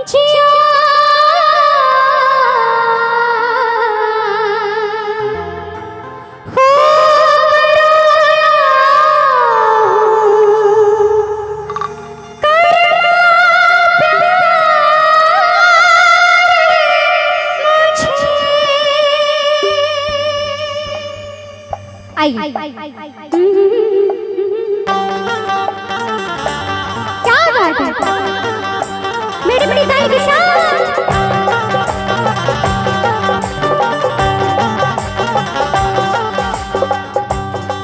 जिया आई क्या बात है मेरी बड़ी ताली के साथ।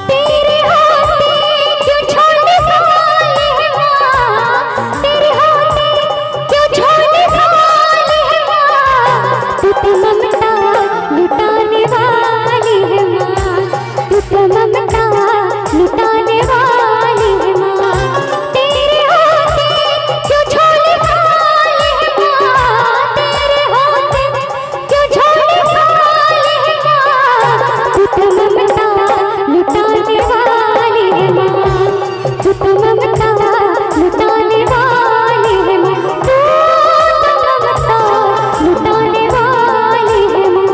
तेरे होते क्यों छोड़ने वाले हैं माँ, तेरे होते क्यों छोड़ने वाले हैं माँ, तू तो ममता लुटाने वाली है माँ, तू तो ममता लुटाने वाली है माँ। तेरे होते क्यों छोड़ने वाले हैं माँ, तेरे होते क्यों छोड़ने वाले हैं माँ, तू तो ममता लुटाने वाली है माँ, तू तो ममता लुटाने वाली है माँ, तू तो ममता लुटाने वाली है माँ।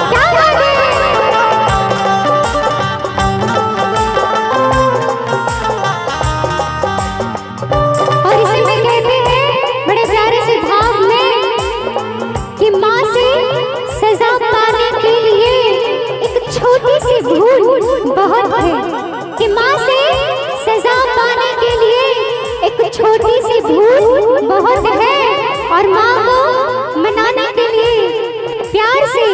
क्या बात है। और इसी में कहते हैं बड़े प्यारे से भाव में कि माँ से सजा पाने के लिए एक छोटी सी भूल बहुत है, कि माँ से सजा पाने के लिए एक छोटी सी भूल बहुत है, और माँ को मनाने के लिए प्यार से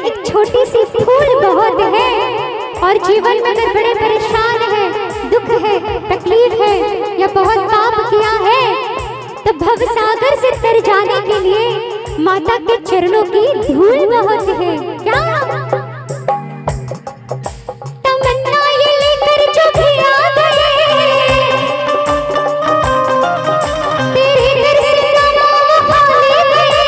एक छोटी सी फूल बहुत है। और जीवन में अगर बड़े परेशान है, दुख है, तकलीफ है या बहुत पाप किया है, तो भव सागर से तर जाने के लिए माता के चरणों की धूल बहुत है। क्या तमन्ना ये लेकर जो भी आ गए, तेरे दर से वो खाली गए,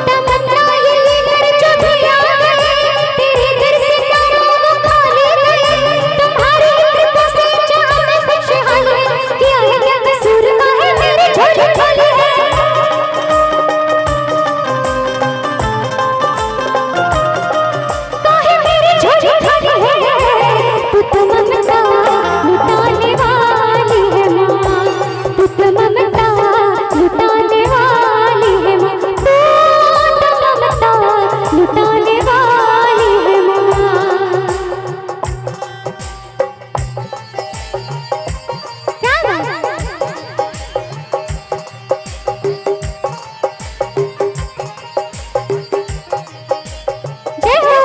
तमन्ना ये लेकर जो भी आ गए, तेरे दर से वो खाली गए। तुम्हारी कृपा से जहाँ मैं खुशहाल है, किया है क्या कसूर का है मेरी झोली खाली है। काहे मेरी झोली खाली है, तू तो ममता लुटाने वाली है माँ, तू तो ममता लुटाने वाली है माँ, तू तो ममता लुटाने वाली है माँ। क्या बात है। जय हो।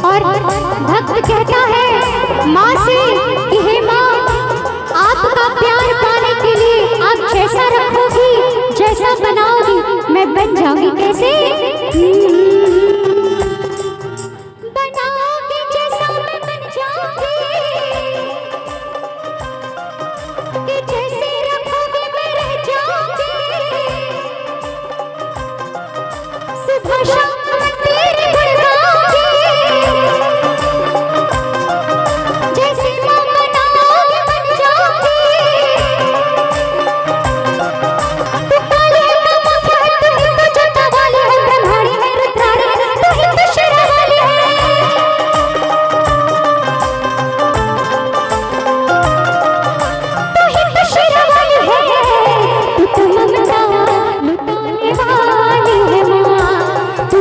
और भक्त कहता है माँ से कि हे माँ, आपका प्यार पाने के लिए आप जैसा रखोगी, जैसा बनाओगी, मैं बन जाऊंगी कैसे। बनाओगे जैसा मैं बन जाऊंगी, कि जैसे रखोगे मैं रह जाऊंगी, सुबह शाम तेरे गुण गाऊंगी, जैसे माँ बनाओगे बन जाऊंगी। तू काली है तो माता है, तू ही तो जोता वाली है, ब्रह्माणी है, रुद्राणी है, तू ही तो शेरा वाली है। तू ही तो शेरा वाली है, तू तो ममता लुटाने वाली है माँ, तू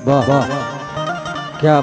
वाह क्या